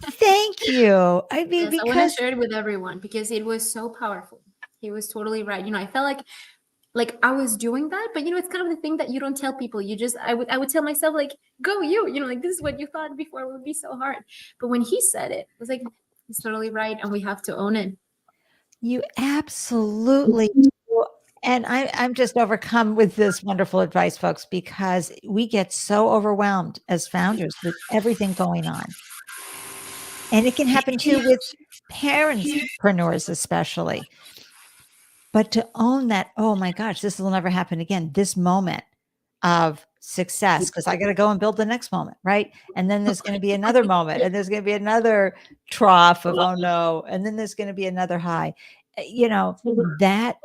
Thank you. I mean, Yes, I want to because share it with everyone because it was so powerful. He was totally right. I felt like I was doing that, but it's kind of the thing that you don't tell people. I would tell myself, like, go you, like, this is what you thought before would be so hard. But when he said it, I was like, he's totally right and we have to own it. you absolutely do. And I'm just overcome with this wonderful advice, folks, because we get so overwhelmed as founders with everything going on. And it can happen too with parentspreneurs, especially. But to own that, oh my gosh, this will never happen again, this moment of success, because I got to go and build the next moment, right? And then there's going to be another moment, and there's going to be another trough of, oh no, and then there's going to be another high. That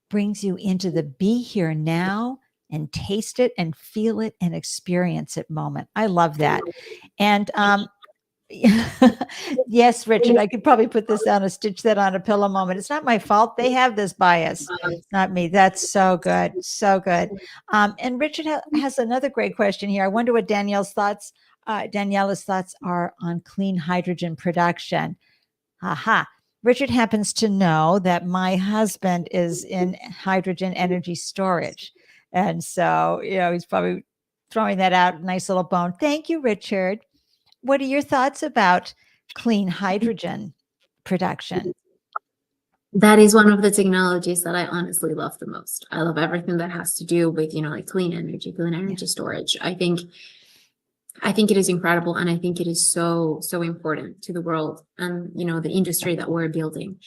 brings you into the be here now and taste it and feel it and experience it moment. I love that. And yes, Richard, I could probably put this on a stitch that on a pillow moment. It's not my fault. They have this bias, not me. That's so good. So good. And Richard has another great question here. I wonder what Daniela's thoughts are on clean hydrogen production. Aha. Richard happens to know that my husband is in hydrogen energy storage. And so, he's probably throwing that out. Nice little bone. Thank you, Richard. What are your thoughts about clean hydrogen production? That is one of the technologies that I honestly love the most. I love everything that has to do with, like clean energy storage. I think it is incredible, and I think it is so, so important to the world and, the industry that we're building.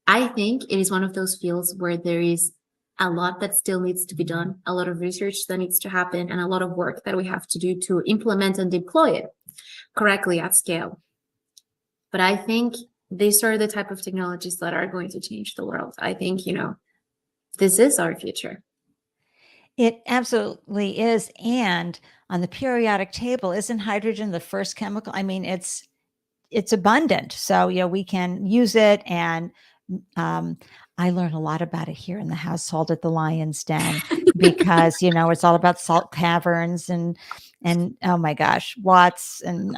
I think it is one of those fields where there is a lot that still needs to be done, a lot of research that needs to happen, and a lot of work that we have to do to implement and deploy it correctly at scale. But I think these are the type of technologies that are going to change the world. I think, this is our future. It absolutely is. And on the periodic table, isn't hydrogen the first chemical? I mean, it's abundant. So, we can use it. And I learned a lot about it here in the household at the Lyons Den because, it's all about salt caverns and oh my gosh, Watts. And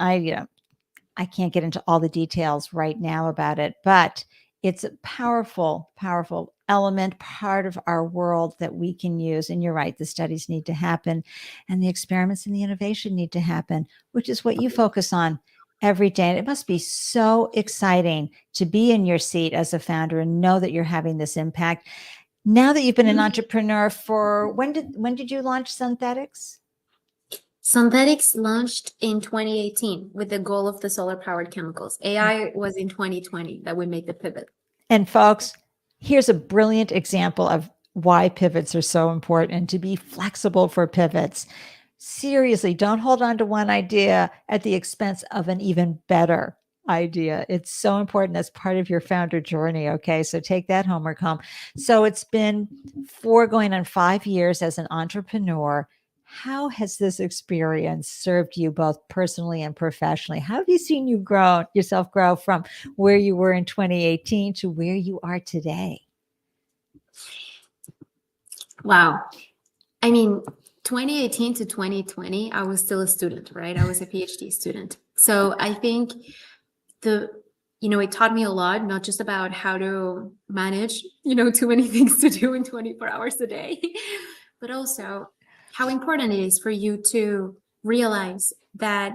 I can't get into all the details right now about it, but it's a powerful, powerful element, part of our world that we can use. And you're right, the studies need to happen and the experiments and the innovation need to happen, which is what you focus on every day. And it must be so exciting to be in your seat as a founder and know that you're having this impact. Now that you've been an entrepreneur for, when did you launch Sunthetics? Sunthetics launched in 2018 with the goal of the solar-powered chemicals. AI was in 2020 that we made the pivot. And folks, here's a brilliant example of why pivots are so important and to be flexible for pivots. Seriously, don't hold on to one idea at the expense of an even better idea. It's so important as part of your founder journey. Okay. So take that homework home. So it's been going on 5 years as an entrepreneur. How has this experience served you both personally and professionally? How have you seen yourself grow from where you were in 2018 to where you are today? Wow. I mean, 2018 to 2020, I was still a student, right? I was a PhD student. So I think it taught me a lot, not just about how to manage, too many things to do in 24 hours a day, but also how important it is for you to realize that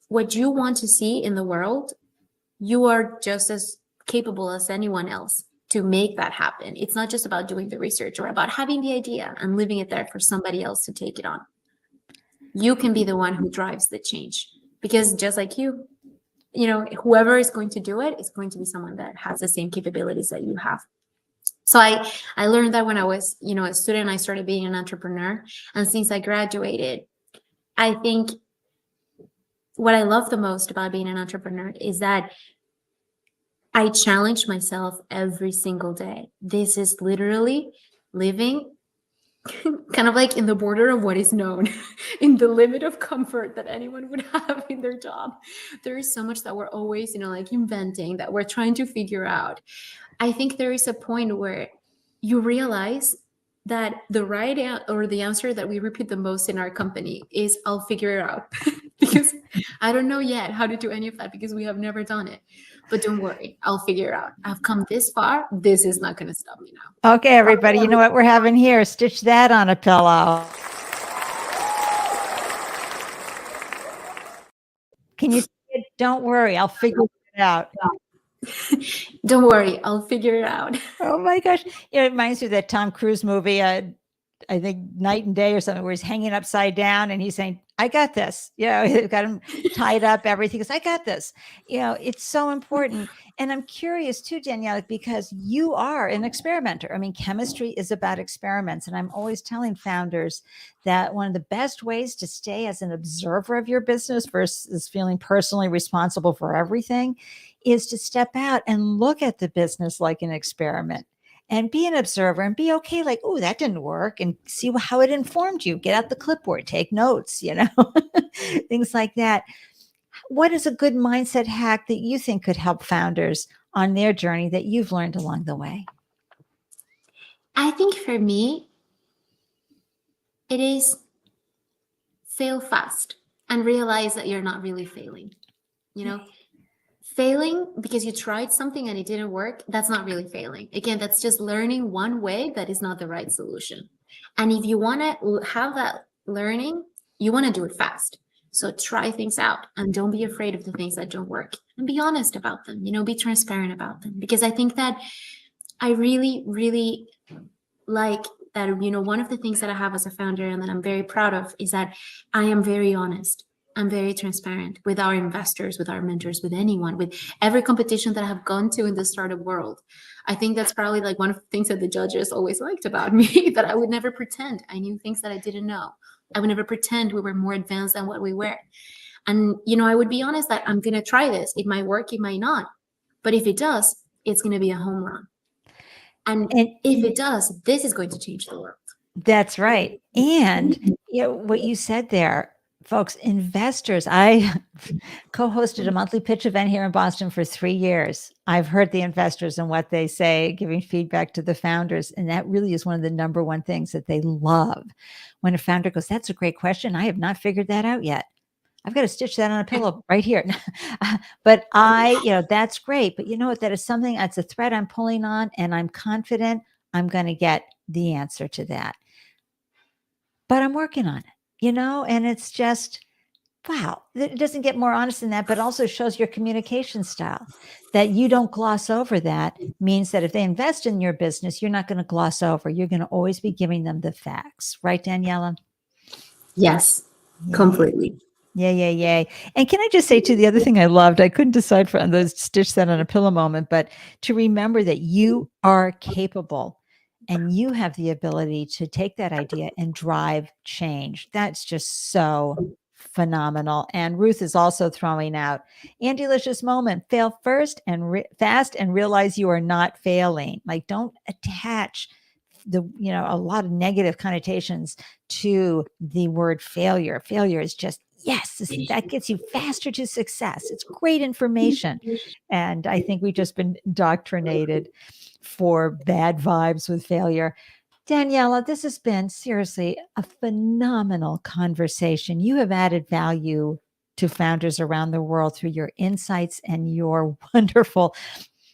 what you want to see in the world, you are just as capable as anyone else to make that happen. It's not just about doing the research or about having the idea and leaving it there for somebody else to take it on. You can be the one who drives the change, because just like you, whoever is going to do it is going to be someone that has the same capabilities that you have. So I learned that when I was, a student. I started being an entrepreneur. And since I graduated, I think what I love the most about being an entrepreneur is that I challenge myself every single day. This is literally living kind of like in the border of what is known, in the limit of comfort that anyone would have in their job. There is so much that we're always, like inventing, that we're trying to figure out. I think there is a point where you realize that the right or the answer that we repeat the most in our company is, I'll figure it out. Because I don't know yet how to do any of that, because we have never done it. But don't worry, I'll figure it out. I've come this far. This is not going to stop me now. Okay, everybody, you know what we're having here? Stitch that on a pillow. Can you say it? Don't worry, I'll figure it out. Don't worry, I'll figure it out. Oh my gosh. It reminds me of that Tom Cruise movie, I think Night and Day or something, where he's hanging upside down and he's saying, I got this. He's got him tied up, everything. Because I got this. It's so important. And I'm curious too, Daniela, because you are an experimenter. I mean, chemistry is about experiments. And I'm always telling founders that one of the best ways to stay as an observer of your business versus feeling personally responsible for everything is to step out and look at the business like an experiment. And be an observer and be okay, like, oh, that didn't work, and see how it informed you. Get out the clipboard, take notes, things like that. What is a good mindset hack that you think could help founders on their journey that you've learned along the way? I think for me, it is fail fast and realize that you're not really failing. Failing because you tried something and it didn't work, that's not really failing. Again, that's just learning one way that is not the right solution. And if you want to have that learning, you want to do it fast. So try things out and don't be afraid of the things that don't work, and be honest about them, be transparent about them. Because I think that I really, really like that, one of the things that I have as a founder and that I'm very proud of is that I am very honest. I'm very transparent with our investors, with our mentors, with anyone, with every competition that I have gone to in the startup world. I think that's probably like one of the things that the judges always liked about me, that I would never pretend I knew things that I didn't know. I would never pretend we were more advanced than what we were. And, I would be honest that I'm going to try this. It might work, it might not. But if it does, it's going to be a home run. And if it does, this is going to change the world. That's right. And what you said there, folks, investors, I co-hosted a monthly pitch event here in Boston for 3 years. I've heard the investors and what they say, giving feedback to the founders. And that really is one of the number one things that they love. When a founder goes, that's a great question. I have not figured that out yet. I've got to stitch that on a pillow right here. But that's great. But you know what? That is something, that's a thread I'm pulling on, and I'm confident I'm going to get the answer to that. But I'm working on it, and it's just, wow, it doesn't get more honest than that, but also shows your communication style. That you don't gloss over that means that if they invest in your business, you're not going to gloss over. You're going to always be giving them the facts. Right, Daniela? Yes, completely. Yeah. And can I just say too, the other thing I loved, I couldn't decide for the stitch that on a pillow moment, but to remember that you are capable and you have the ability to take that idea and drive change. That's just so phenomenal. And Ruth is also throwing out, and delicious moment, fail first and fast and realize you are not failing. Like, don't attach a lot of negative connotations to the word failure. Failure is just, yes, that gets you faster to success. It's great information. And I think we've just been indoctrinated for bad vibes with failure. Daniela, this has been seriously a phenomenal conversation. You have added value to founders around the world through your insights and your wonderful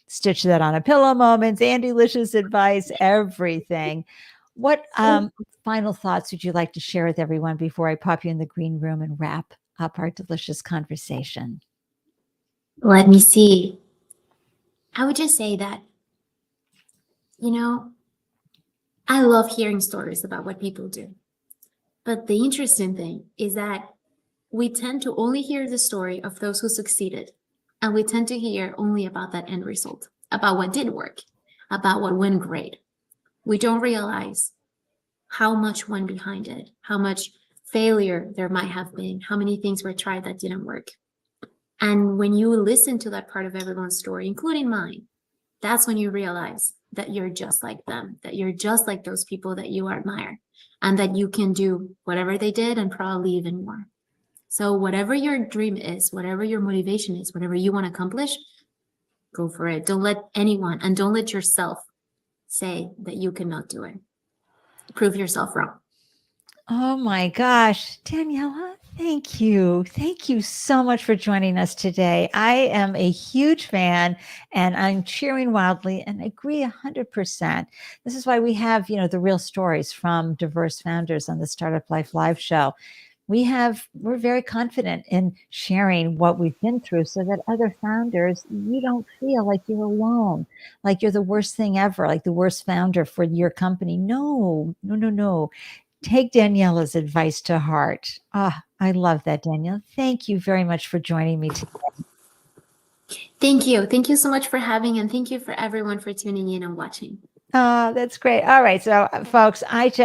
stitch that on a pillow moments, and delicious advice, everything. What final thoughts would you like to share with everyone before I pop you in the green room and wrap up our delicious conversation? Let me see. I would just say that, I love hearing stories about what people do. But the interesting thing is that we tend to only hear the story of those who succeeded. And we tend to hear only about that end result, about what did work, about what went great. We don't realize how much went behind it, how much failure there might have been, how many things were tried that didn't work. And when you listen to that part of everyone's story, including mine, that's when you realize that you're just like them, that you're just like those people that you admire, and that you can do whatever they did and probably even more. So whatever your dream is, whatever your motivation is, whatever you want to accomplish, go for it. Don't let anyone, and don't let yourself say that you cannot do it. Prove yourself wrong. Oh my gosh, Daniela, thank you. Thank you so much for joining us today. I am a huge fan and I'm cheering wildly and agree 100%. This is why we have, the real stories from diverse founders on the Startup Life Live show. We're very confident in sharing what we've been through so that other founders, you don't feel like you're alone, like you're the worst thing ever, like the worst founder for your company. No. Take Daniela's advice to heart. I love that, Daniela. Thank you very much for joining me today. Thank you. Thank you so much for having, and thank you for everyone for tuning in and watching. That's great. All right. So folks, I've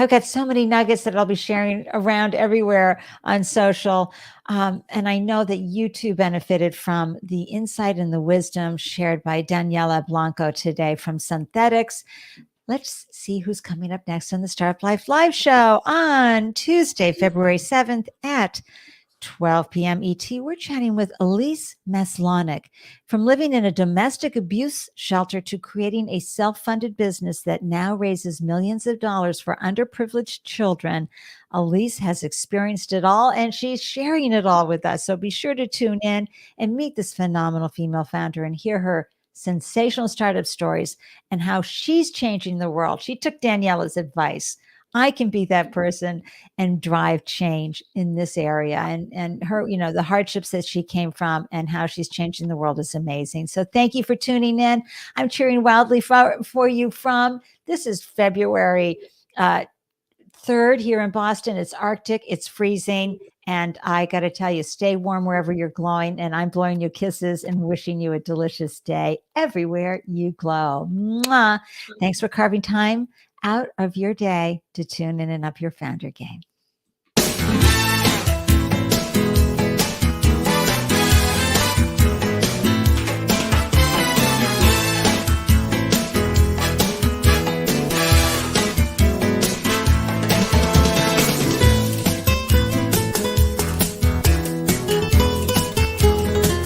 got so many nuggets that I'll be sharing around everywhere on social. And I know that you too benefited from the insight and the wisdom shared by Daniela Blanco today from Sunthetics. Let's see who's coming up next on the Startup Life Live show on Tuesday, February 7th at 12 p.m. ET. We're chatting with Elise Maslonic. From living in a domestic abuse shelter to creating a self-funded business that now raises millions of dollars for underprivileged children, Elise has experienced it all and she's sharing it all with us. So be sure to tune in and meet this phenomenal female founder and hear her sensational startup stories and how she's changing the world. She took Daniela's advice I can be that person and drive change in this area. And her, the hardships that she came from and how she's changing the world is amazing. So thank you for tuning in. I'm cheering wildly for you from, this is February 3rd here in Boston. It's Arctic, it's freezing. And I got to tell you, stay warm wherever you're glowing. And I'm blowing you kisses and wishing you a delicious day everywhere you glow. Mwah. Thanks for carving time out of your day to tune in and up your founder game.